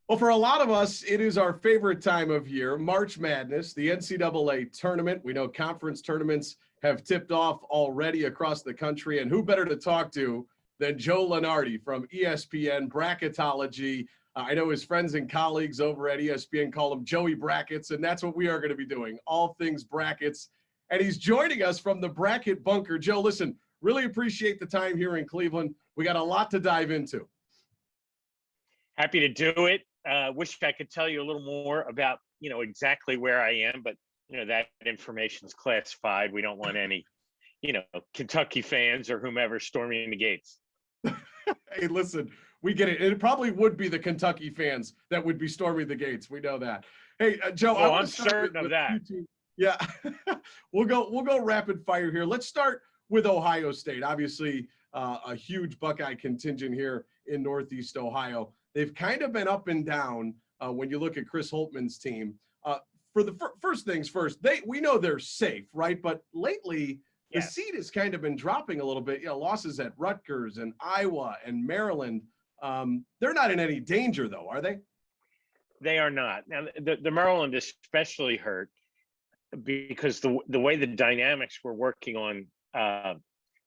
Well, for a lot of us, it is our favorite time of year, March Madness, the NCAA Tournament. We know conference tournaments have tipped off already across the country, and who better to talk to than Joe Lunardi from ESPN Bracketology. I know his friends and colleagues over at ESPN call him Joey Brackets, and that's what we are going to be doing, all things brackets. And he's joining us from the Bracket Bunker. Joe, listen, really appreciate the time here in Cleveland. We got a lot to dive into. Happy to do it. Wish I could tell you a little more about, exactly where I am, but, that information is classified. We don't want any, Kentucky fans or whomever storming the gates. Hey, listen, we get it. It probably would be the Kentucky fans that would be storming the gates. We know that. Hey, Joe, I'm certain of that. Yeah, we'll go rapid fire here. Let's start with Ohio State. Obviously, a huge Buckeye contingent here in Northeast Ohio. They've kind of been up and down when you look at Chris Holtman's team. For the first things first, we know they're safe, right? But lately, the seed has kind of been dropping a little bit. Losses at Rutgers and Iowa and Maryland. They're not in any danger, though, are they? They are not. Now, the Maryland especially hurt because the way the dynamics were working on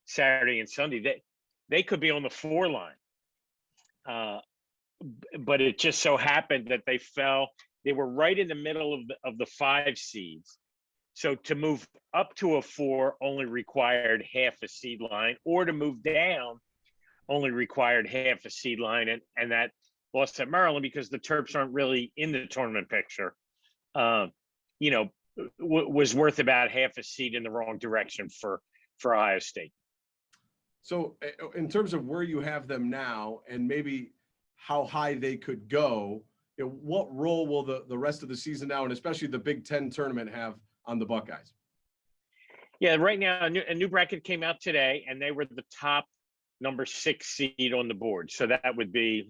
Saturday and Sunday, they could be on the 4 line. But it just so happened that they were right in the middle of the 5 seeds. So to move up to a 4 only required half a seed line, or to move down only required half a seed line. And that lost at Maryland because the Terps aren't really in the tournament picture, was worth about half a seed in the wrong direction for Ohio State. So in terms of where you have them now and maybe how high they could go, what role will the rest of the season now, and especially the Big Ten tournament, have on the Buckeyes? Yeah, right now a new bracket came out today, and they were the top number 6 seed on the board. So that would be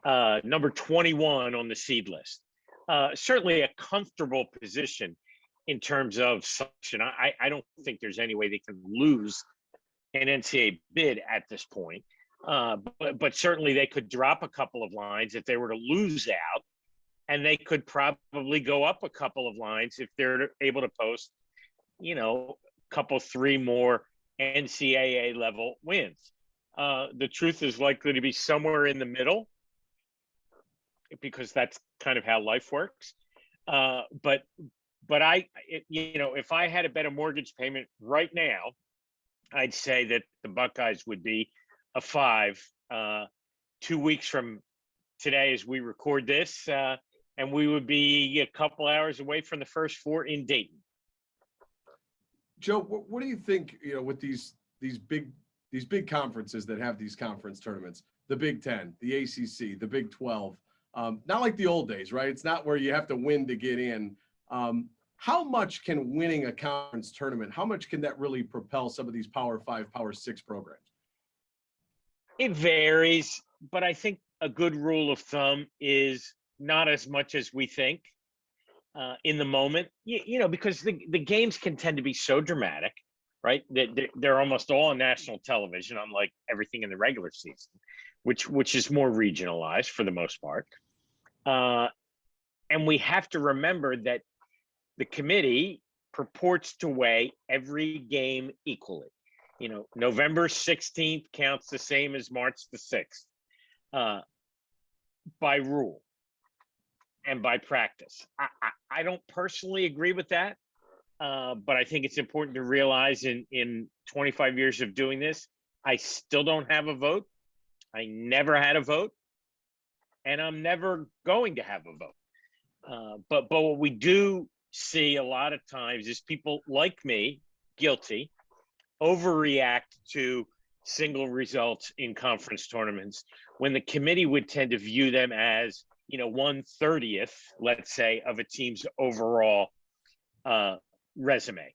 number 21 on the seed list. Certainly a comfortable position in terms of selection. I don't think there's any way they can lose an NCAA bid at this point. But certainly they could drop a couple of lines if they were to lose out, and they could probably go up a couple of lines if they're able to post, a couple, 3 more NCAA level wins. The truth is likely to be somewhere in the middle because that's kind of how life works. But if I had to bet a mortgage payment right now, I'd say that the Buckeyes would be a 5 2 weeks from today as we record this, and we would be a couple hours away from the first 4 in Dayton. Joe, what do you think, with these big conferences that have these conference tournaments, the Big Ten, the ACC, the Big 12, not like the old days, right? It's not where you have to win to get in. How much can winning a conference tournament, how much can that really propel some of these Power 5, Power 6 programs? It varies, but I think a good rule of thumb is not as much as we think in the moment, because the games can tend to be so dramatic, right? They're almost all on national television, unlike everything in the regular season, which is more regionalized for the most part. And we have to remember that the committee purports to weigh every game equally. November 16th counts the same as March the 6th by rule and by practice. I don't personally agree with that, but I think it's important to realize in 25 years of doing this, I still don't have a vote. I never had a vote, and I'm never going to have a vote. But what we do see a lot of times is people like me, guilty, overreact to single results in conference tournaments when the committee would tend to view them as 1/30th, let's say, of a team's overall resume.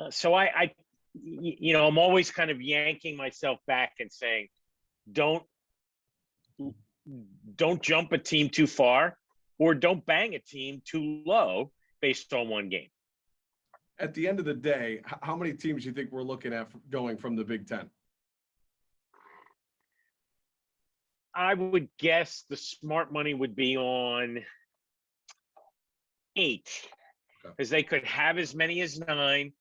So I'm always kind of yanking myself back and saying, don't jump a team too far, or don't bang a team too low based on one game. At the end of the day, how many teams do you think we're looking at going from the Big Ten? I would guess the smart money would be on 8, Okay. because they could have as many as 9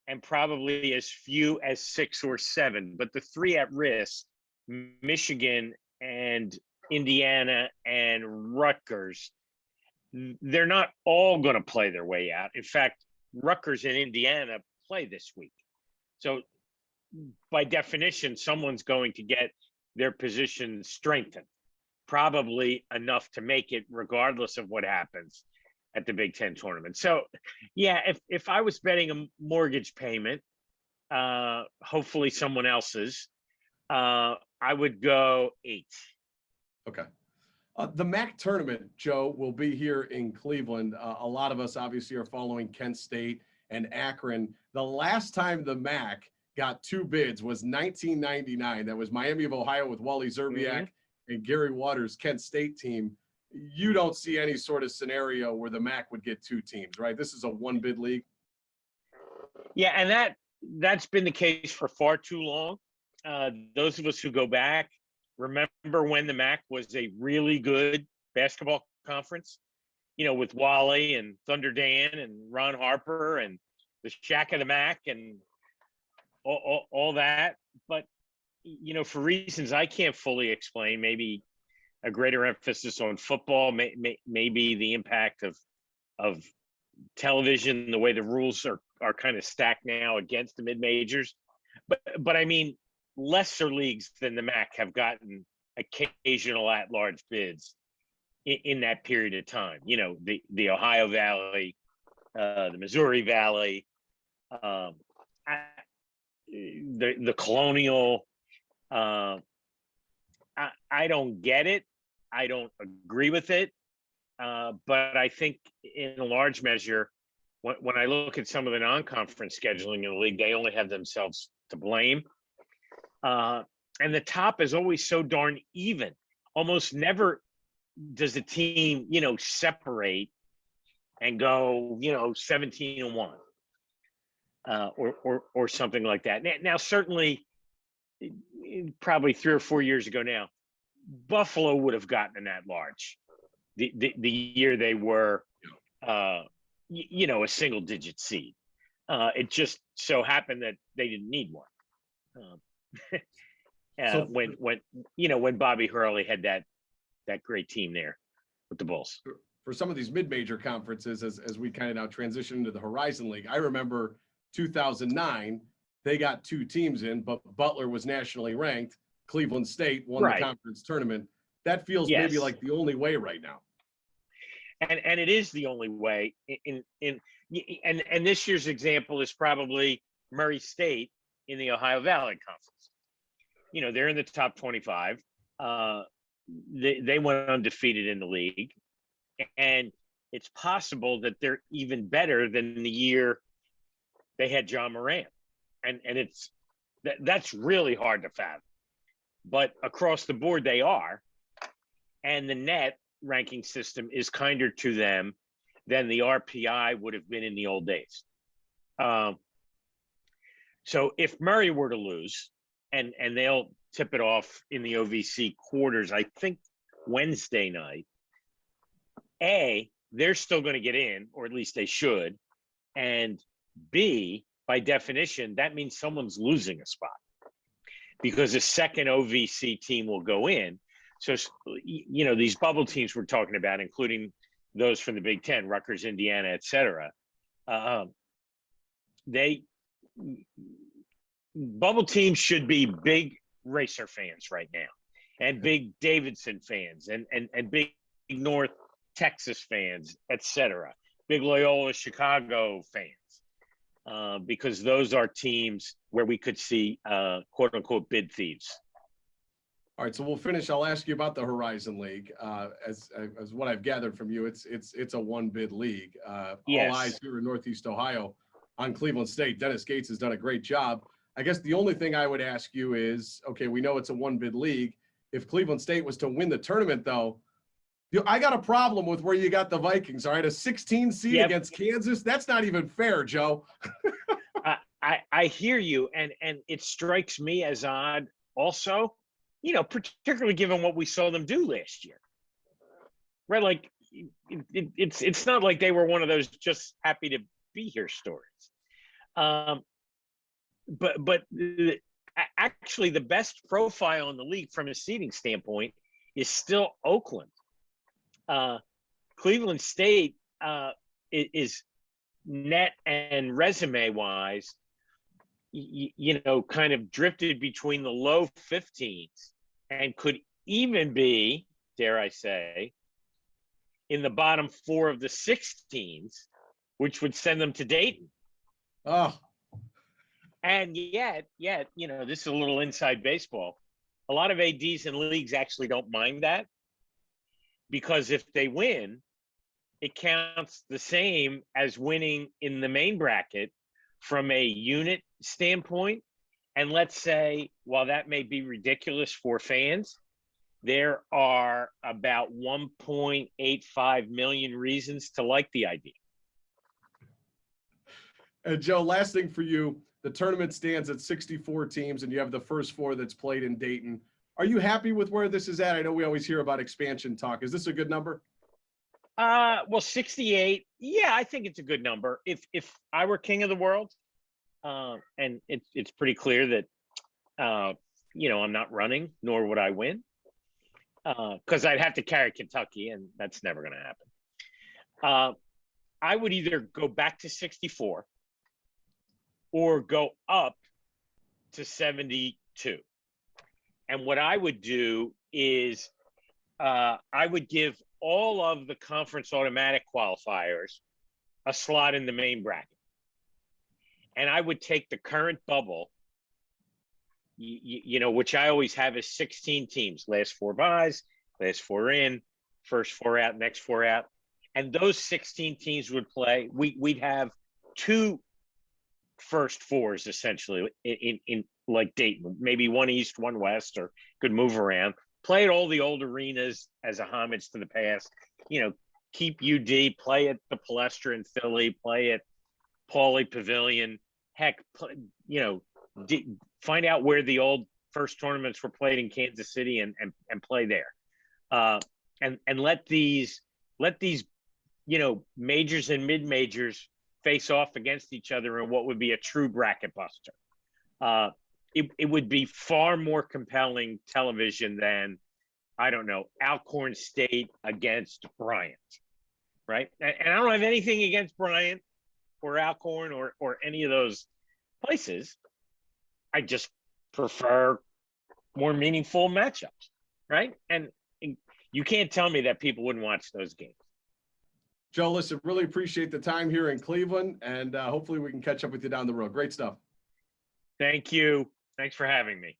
and probably as few as 6 or 7. But the 3 at risk, Michigan and Indiana and Rutgers, they're not all going to play their way out. In fact, Rutgers and Indiana play this week. So by definition, someone's going to get their position strengthened, probably enough to make it regardless of what happens at the Big Ten tournament. So yeah, if I was betting a mortgage payment, hopefully someone else's, I would go 8. Okay. The MAC tournament, Joe, will be here in Cleveland. A lot of us obviously are following Kent State and Akron. The last time the MAC got 2 bids was 1999. That was Miami of Ohio with Wally Zerbiak and Gary Waters' Kent State team. You don't see any sort of scenario where the MAC would get 2 teams, right? This is a 1-bid league. Yeah, and that's been the case for far too long. Those of us who go back remember when the MAC was a really good basketball conference, with Wally and Thunder Dan and Ron Harper and the Shack of the MAC and all that. But, for reasons I can't fully explain, maybe a greater emphasis on football, maybe the impact of television, the way the rules are kind of stacked now against the mid-majors. But I mean, lesser leagues than the MAC have gotten occasional at-large bids in that period of time. The Ohio Valley, the Missouri Valley, the Colonial. I don't get it. I don't agree with it. But I think in a large measure, when I look at some of the non-conference scheduling in the league, they only have themselves to blame. And the top is always so darn even. Almost never does a team, separate and go, 17-1 or something like that. Now, certainly, probably 3 or 4 years ago now, Buffalo would have gotten an at-large the year they were, a single-digit seed. It just so happened that they didn't need one. When Bobby Hurley had that great team there with the Bulls. For some of these mid-major conferences, as we kind of now transition into the Horizon League, I remember 2009, they got 2 teams in, but Butler was nationally ranked. Cleveland State won the conference tournament. That feels maybe like the only way right now. And it is the only way. And this year's example is probably Murray State in the Ohio Valley Conference. They're in the top 25. They went undefeated in the league, and it's possible that they're even better than the year they had John Morant, and that's really hard to fathom. But across the board, they are, and the net ranking system is kinder to them than the RPI would have been in the old days. So if Murray were to lose, and they'll tip it off in the OVC quarters, I think Wednesday night, they're still going to get in, or at least they should. And B, by definition, that means someone's losing a spot because a second OVC team will go in. So, these bubble teams we're talking about, including those from the Big Ten, Rutgers, Indiana, et cetera, bubble teams should be big Racer fans right now, and big Davidson fans, and big North Texas fans, et cetera, big Loyola Chicago fans, because those are teams where we could see quote unquote bid thieves. All right, so we'll finish. I'll ask you about the Horizon League. As what I've gathered from you, it's a 1-bid league. All eyes here in Northeast Ohio on Cleveland State. Dennis Gates has done a great job. I guess the only thing I would ask you is, okay, we know it's a 1-bid league. If Cleveland State was to win the tournament, though, I got a problem with where you got the Vikings. All right, a 16 seed against Kansas. That's not even fair, Joe. I hear you, and it strikes me as odd also. particularly given what we saw them do last year, right? Like it's not like they were one of those just happy to be here stories. But actually the best profile in the league from a seeding standpoint is still Oakland. Cleveland State is net and resume wise, kind of drifted between the low 15s and could even be, dare I say, in the bottom 4 of the 16s, which would send them to Dayton. Oh. And yet, this is a little inside baseball. A lot of ADs and leagues actually don't mind that, because if they win, it counts the same as winning in the main bracket from a unit standpoint. And let's say, while that may be ridiculous for fans, there are about 1.85 million reasons to like the idea. And Joe, last thing for you, the tournament stands at 64 teams and you have the first 4 that's played in Dayton. Are you happy with where this is at? I know we always hear about expansion talk. Is this a good number? Well, 68. Yeah, I think it's a good number. If I were king of the world, and it's pretty clear that, I'm not running, nor would I win, because I'd have to carry Kentucky, and that's never going to happen. I would either go back to 64 or go up to 72. And what I would do is I would give all of the conference automatic qualifiers a slot in the main bracket. And I would take the current bubble, which I always have is 16 teams, last 4 buys, last 4 in, first 4 out, next 4 out. And those 16 teams would play. We'd have 2 first 4s essentially in like Dayton, maybe 1 East, 1 West, or could move around. Play at all the old arenas as a homage to the past. Keep UD, play at the Palestra in Philly, play at Pauley Pavilion. Heck, find out where the old first tournaments were played in Kansas City and play there. And let these majors and mid majors face off against each other in what would be a true bracket buster. It would be far more compelling television than, I don't know, Alcorn State against Bryant, right? And I don't have anything against Bryant or Alcorn or any of those places. I just prefer more meaningful matchups, right? And you can't tell me that people wouldn't watch those games. Joe, listen, really appreciate the time here in Cleveland, and hopefully we can catch up with you down the road. Great stuff. Thank you. Thanks for having me.